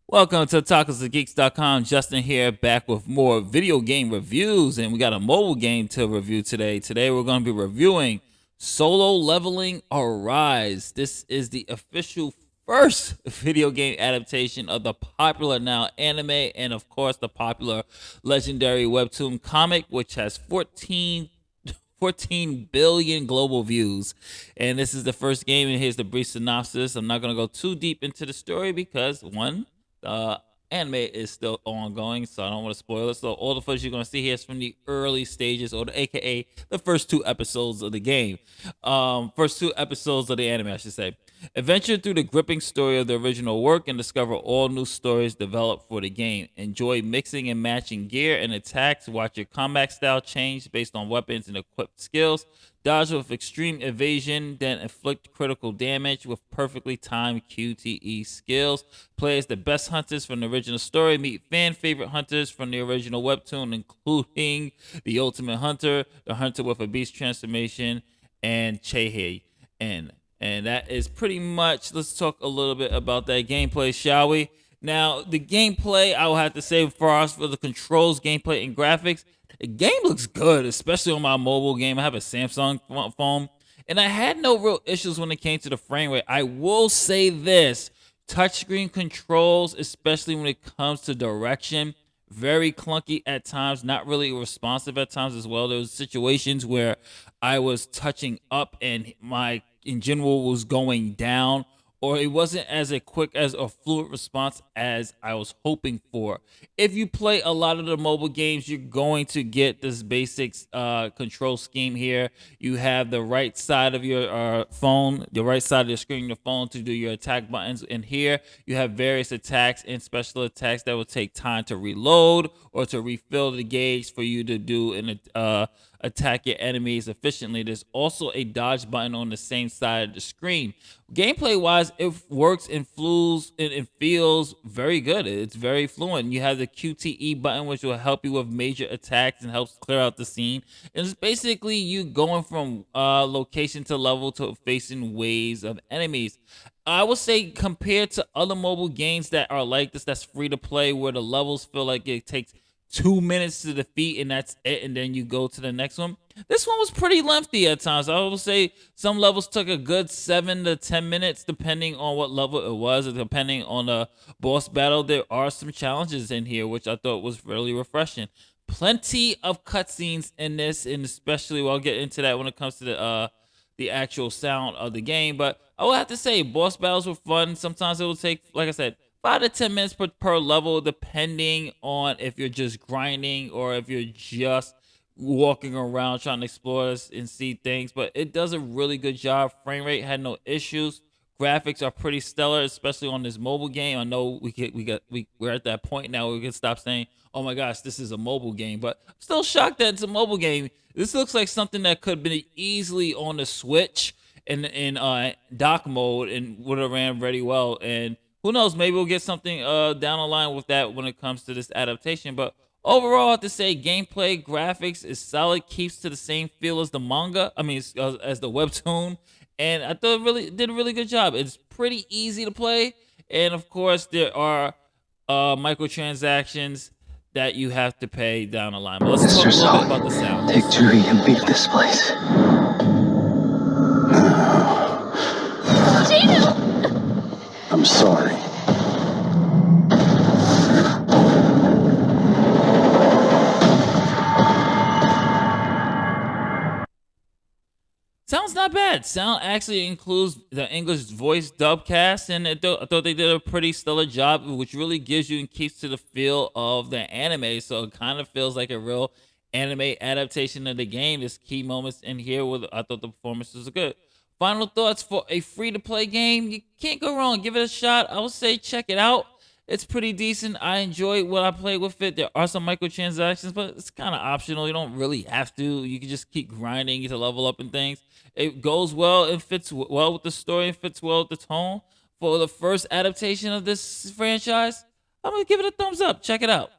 Welcome to TacosandGeeks.com. Justin here, back with more video game reviews, and we got a mobile game to review today. Today we're going to be reviewing Solo Leveling Arise. This is the official first video game adaptation of the popular now anime and of course the popular legendary webtoon comic, which has 14 billion global views. And this is the first game, and here's the brief synopsis. I'm not going to go too deep into the story because, one, anime is still ongoing, so I don't want to spoil it. So all the footage you're going to see here is from the early stages, or aka the first two episodes of the game. First two episodes of the anime, I should say. Adventure through the gripping story of the original work and discover all new stories developed for the game. Enjoy mixing and matching gear and attacks. Watch your combat style change based on weapons and equipped skills. Dodge with extreme evasion, then inflict critical damage with perfectly timed QTE skills. Play as the best hunters from the original story. Meet fan favorite hunters from the original webtoon, including the Ultimate Hunter, the Hunter with a Beast Transformation, and Chehei. And that is pretty much, let's talk a little bit about that gameplay, shall we? Now, the gameplay, I will have to say for the controls, gameplay, and graphics, the game looks good, especially on my mobile game. I have a Samsung phone, and I had no real issues when it came to the frame rate. I will say this, touchscreen controls, especially when it comes to direction, very clunky at times, not really responsive at times as well. There was situations where I was touching up and my in general was going down, or it wasn't as a quick as a fluid response as I was hoping for. If you play a lot of the mobile games, you're going to get this basic control scheme here. You have the right side of your phone, the right side of your screen, your phone, to do your attack buttons. And here you have various attacks and special attacks that will take time to reload or to refill the gauge for you to do an attack your enemies efficiently. There's also a dodge button on the same side of the screen. Gameplay wise, it works and feels very good. It's very fluent. You have the QTE button, which will help you with major attacks and helps clear out the scene. It's basically you going from location to level to facing waves of enemies. I would say compared to other mobile games that are like this, that's free to play, where the levels feel like it takes 2 minutes to defeat and that's it, and then you go to the next one. This one was pretty lengthy at times. I would say some levels took a good 7 to 10 minutes depending on what level it was, or depending on the boss battle. There are some challenges in here which I thought was really refreshing. Plenty of cutscenes in this, and especially, well, I'll get into that when it comes to the actual sound of the game. But I will have to say boss battles were fun. Sometimes it will take, like I said, 5 to 10 minutes per level, depending on if you're just grinding or if you're just walking around trying to explore and see things. But it does a really good job. Frame rate had no issues. Graphics are pretty stellar, especially on this mobile game. I know we're at that point now where we can stop saying, "Oh my gosh, this is a mobile game," but I'm still shocked that it's a mobile game. This looks like something that could be easily on the Switch in dock mode and would have ran very well. And who knows, maybe we'll get something down the line with that when it comes to this adaptation. But overall, I have to say gameplay, graphics is solid, keeps to the same feel as the manga. I mean, as the webtoon, and I thought it really did a really good job. It's pretty easy to play, and of course, there are microtransactions that you have to pay down the line. But let's talk a little bit about the sound. Take Judy and leave this place. I'm sorry. Sounds not bad. Sound actually includes the English voice dub cast, and I thought they did a pretty stellar job, which really gives you and keeps to the feel of the anime. So it kind of feels like a real anime adaptation of the game. There's key moments in here where I thought the performances were good. Final thoughts for a free-to-play game. You can't go wrong. Give it a shot. I would say check it out. It's pretty decent. I enjoyed what I played with it. There are some microtransactions, but it's kind of optional. You don't really have to. You can just keep grinding to level up and things. It goes well. It fits well with the story. It fits well with the tone. For the first adaptation of this franchise, I'm going to give it a thumbs up. Check it out.